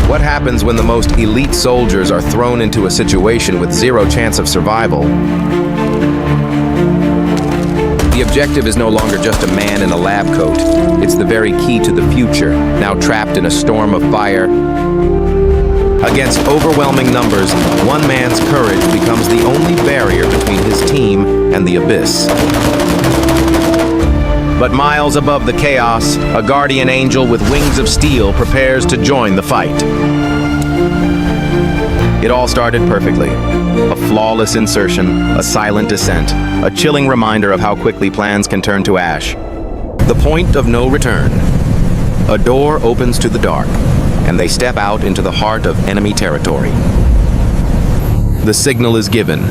What happens when the most elite soldiers are thrown into a situation with zero chance of survival? The objective is no longer just a man in a lab coat. It's the very key to the future, now trapped in a storm of fire. Against overwhelming numbers, one man's courage becomes the only barrier between his team and the abyss. But miles above the chaos, a guardian angel with wings of steel prepares to join the fight. It all started perfectly. A flawless insertion, a silent descent, a chilling reminder of how quickly plans can turn to ash. The point of no return. A door opens to the dark, and they step out into the heart of enemy territory. The signal is given.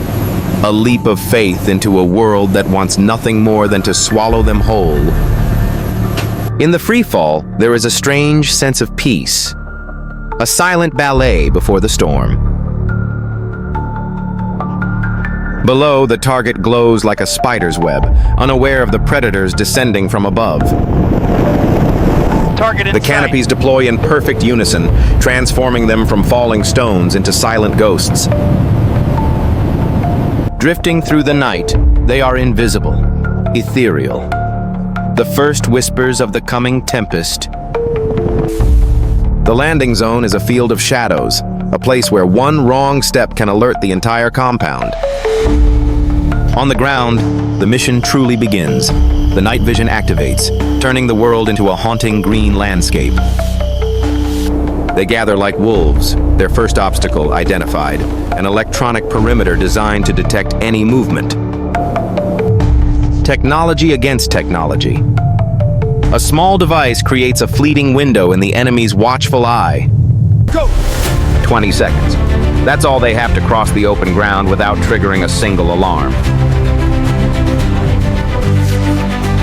A leap of faith into a world that wants nothing more than to swallow them whole. In the free fall, there is a strange sense of peace. A silent ballet before the storm. Below, the target glows like a spider's web, unaware of the predators descending from above. The canopies deploy in perfect unison, transforming them from falling stones into silent ghosts. Drifting through the night, they are invisible, ethereal. The first whispers of the coming tempest. The landing zone is a field of shadows, a place where one wrong step can alert the entire compound. On the ground, the mission truly begins. The night vision activates, turning the world into a haunting green landscape. They gather like wolves, their first obstacle identified, an electronic perimeter designed to detect any movement. Technology against technology. A small device creates a fleeting window in the enemy's watchful eye. Go! 20 seconds. That's all they have to cross the open ground without triggering a single alarm.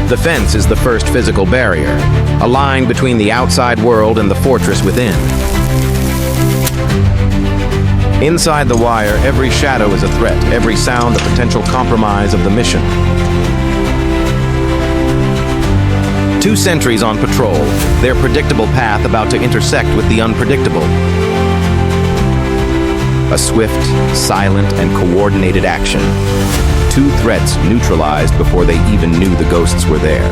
The fence is the first physical barrier, a line between the outside world and the fortress within. Inside the wire, every shadow is a threat, every sound a potential compromise of the mission. 2 sentries on patrol, their predictable path about to intersect with the unpredictable. A swift, silent, and coordinated action. 2 threats neutralized before they even knew the ghosts were there.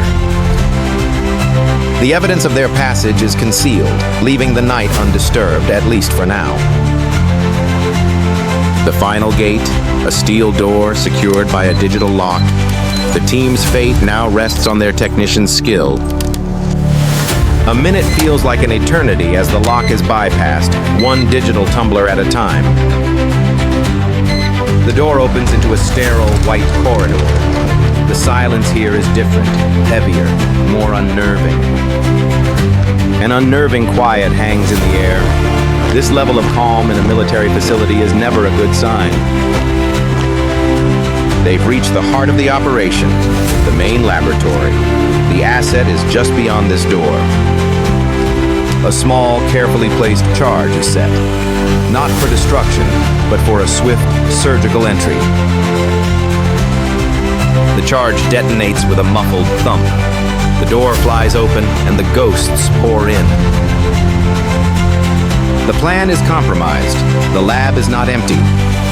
The evidence of their passage is concealed, leaving the night undisturbed, at least for now. The final gate, a steel door secured by a digital lock. The team's fate now rests on their technician's skill. A minute feels like an eternity as the lock is bypassed, one digital tumbler at a time. The door opens into a sterile, white corridor. The silence here is different, heavier, more unnerving. An unnerving quiet hangs in the air. This level of calm in a military facility is never a good sign. They've reached the heart of the operation, the main laboratory. The asset is just beyond this door. A small, carefully placed charge is set. Not for destruction, but for a swift, surgical entry. The charge detonates with a muffled thump. The door flies open, and the ghosts pour in. The plan is compromised. The lab is not empty.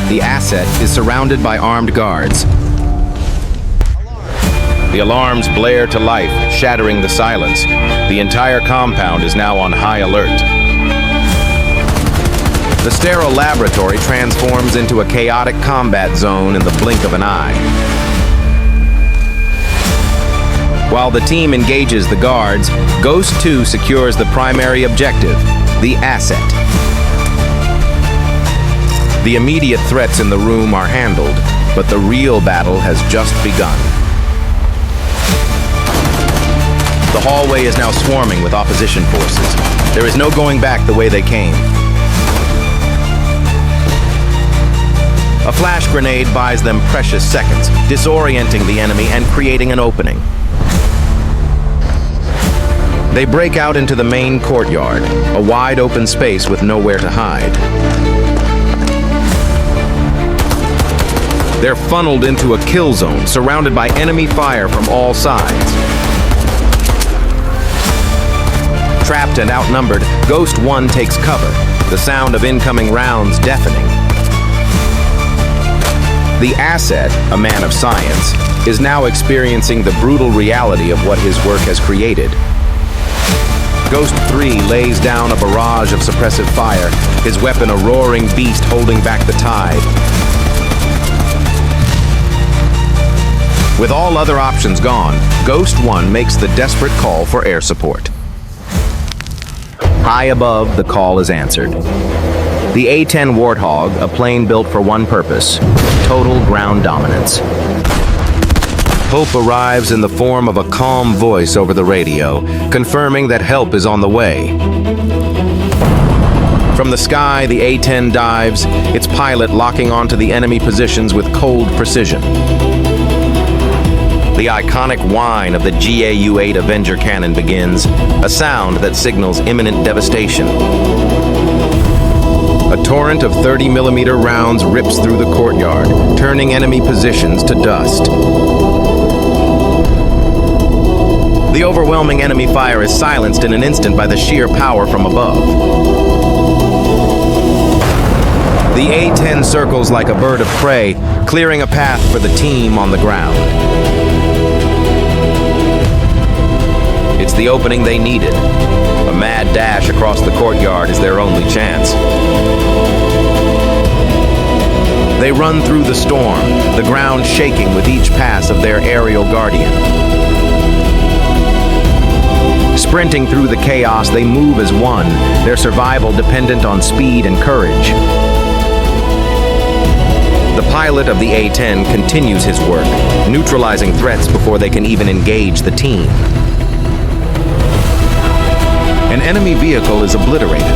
The asset is surrounded by armed guards. The alarms blare to life, shattering the silence. The entire compound is now on high alert. The sterile laboratory transforms into a chaotic combat zone in the blink of an eye. While the team engages the guards, Ghost 2 secures the primary objective, the asset. The immediate threats in the room are handled, but the real battle has just begun. The hallway is now swarming with opposition forces. There is no going back the way they came. A flash grenade buys them precious seconds, disorienting the enemy and creating an opening. They break out into the main courtyard, a wide open space with nowhere to hide. They're funneled into a kill zone, surrounded by enemy fire from all sides. Trapped and outnumbered, Ghost 1 takes cover. the sound of incoming rounds deafening. The asset, a man of science, is now experiencing the brutal reality of what his work has created. Ghost 3 lays down a barrage of suppressive fire, his weapon a roaring beast holding back the tide. With all other options gone, Ghost 1 makes the desperate call for air support. High above, the call is answered. The A-10 Warthog, a plane built for one purpose: total ground dominance. Hope arrives in the form of a calm voice over the radio, confirming that help is on the way. From the sky, the A-10 dives, its pilot locking onto the enemy positions with cold precision. The iconic whine of the GAU-8 Avenger cannon begins, a sound that signals imminent devastation. A torrent of 30mm rounds rips through the courtyard, turning enemy positions to dust. The overwhelming enemy fire is silenced in an instant by the sheer power from above. The A-10 circles like a bird of prey, clearing a path for the team on the ground. It's the opening they needed. A mad dash across the courtyard is their only chance. They run through the storm, the ground shaking with each pass of their aerial guardian. Sprinting through the chaos, they move as one, their survival dependent on speed and courage. The pilot of the A-10 continues his work, neutralizing threats before they can even engage the team. An enemy vehicle is obliterated,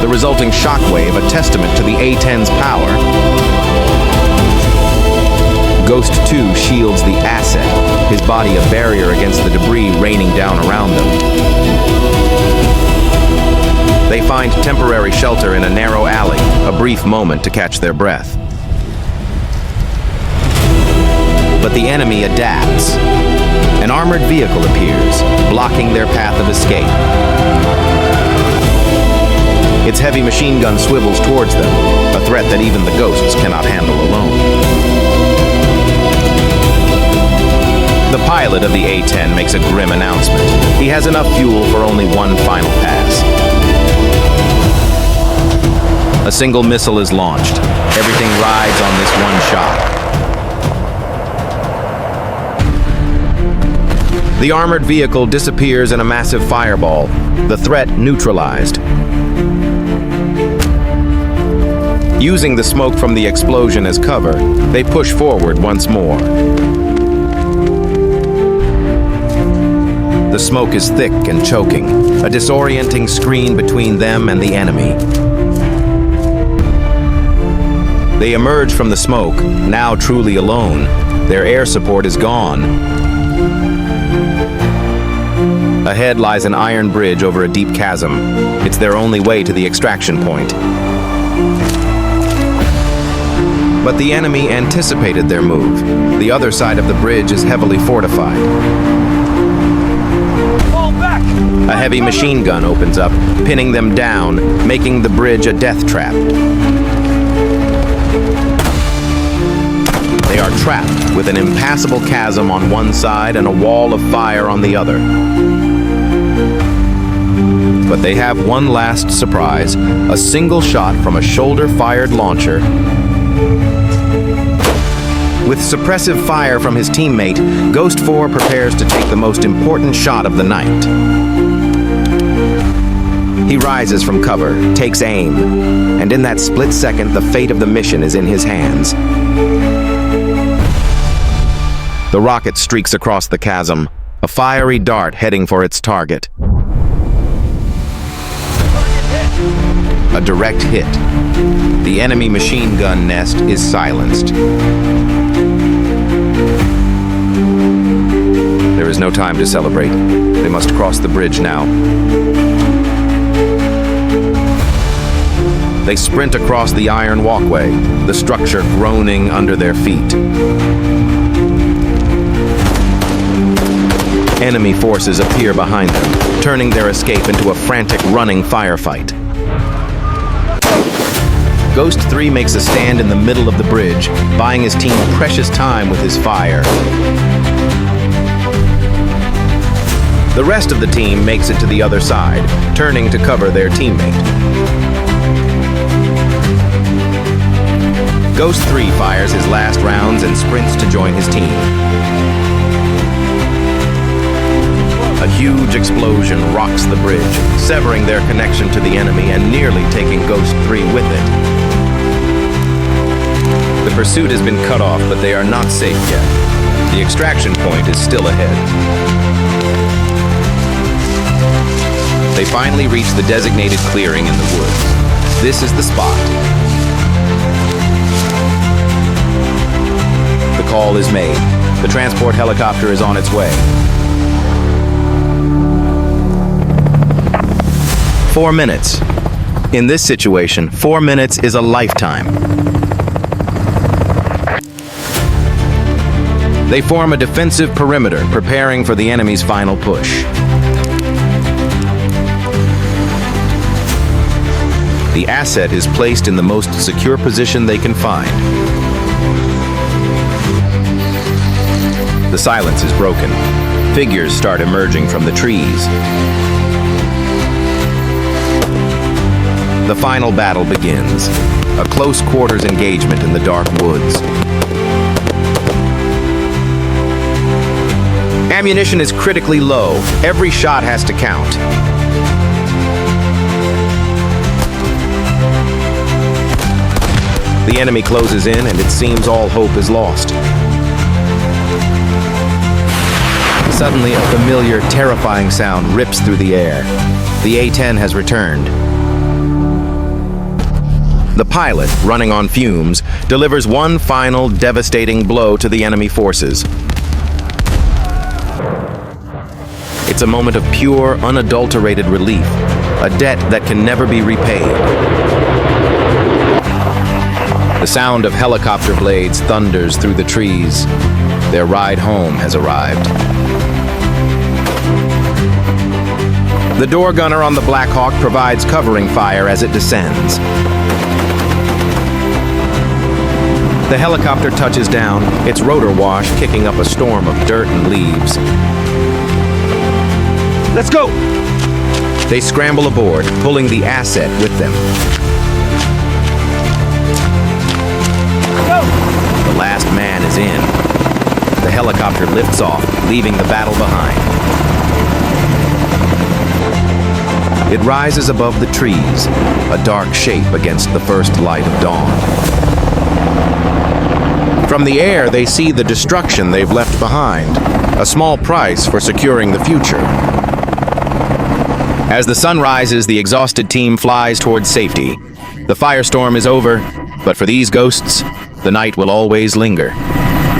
the resulting shockwave a testament to the A-10's power. Ghost 2 shields the asset, his body a barrier against the debris raining down around them. They find temporary shelter in a narrow alley, a brief moment to catch their breath. But the enemy adapts. An armored vehicle appears, blocking their path of escape. Its heavy machine gun swivels towards them, a threat that even the ghosts cannot handle alone. The pilot of the A-10 makes a grim announcement. He has enough fuel for only one final pass. A single missile is launched. Everything rides on this one shot. The armored vehicle disappears in a massive fireball, the threat neutralized. Using the smoke from the explosion as cover, they push forward once more. The smoke is thick and choking, a disorienting screen between them and the enemy. They emerge from the smoke, now truly alone. Their air support is gone. Ahead lies an iron bridge over a deep chasm. It's their only way to the extraction point. But the enemy anticipated their move. The other side of the bridge is heavily fortified. Fall back! A heavy machine gun opens up, pinning them down, making the bridge a death trap. They are trapped with an impassable chasm on one side and a wall of fire on the other. But they have one last surprise, a single shot from a shoulder-fired launcher. With suppressive fire from his teammate, Ghost 4 prepares to take the most important shot of the night. He rises from cover, takes aim, and in that split second, the fate of the mission is in his hands. The rocket streaks across the chasm, a fiery dart heading for its target. A direct hit. The enemy machine gun nest is silenced. There is no time to celebrate. They must cross the bridge now. They sprint across the iron walkway, the structure groaning under their feet. Enemy forces appear behind them, turning their escape into a frantic running firefight. Ghost 3 makes a stand in the middle of the bridge, buying his team precious time with his fire. The rest of the team makes it to the other side, turning to cover their teammate. Ghost 3 fires his last rounds and sprints to join his team. A huge explosion rocks the bridge, severing their connection to the enemy and nearly taking Ghost 3 with it. The pursuit has been cut off, but they are not safe yet. The extraction point is still ahead. They finally reach the designated clearing in the woods. This is the spot. The call is made. The transport helicopter is on its way. 4 minutes. In this situation, 4 minutes is a lifetime. They form a defensive perimeter, preparing for the enemy's final push. The asset is placed in the most secure position they can find. The silence is broken. Figures start emerging from the trees. The final battle begins. A close quarters engagement in the dark woods. Ammunition is critically low. Every shot has to count. The enemy closes in, and it seems all hope is lost. Suddenly, a familiar, terrifying sound rips through the air. The A-10 has returned. The pilot, running on fumes, delivers one final, devastating blow to the enemy forces. It's a moment of pure, unadulterated relief, a debt that can never be repaid. The sound of helicopter blades thunders through the trees. Their ride home has arrived. The door gunner on the Black Hawk provides covering fire as it descends. The helicopter touches down, its rotor wash kicking up a storm of dirt and leaves. Let's go! They scramble aboard, pulling the asset with them. Go! The last man is in. The helicopter lifts off, leaving the battle behind. It rises above the trees, a dark shape against the first light of dawn. From the air, they see the destruction they've left behind, a small price for securing the future. As the sun rises, the exhausted team flies towards safety. The firestorm is over, but for these ghosts, the night will always linger.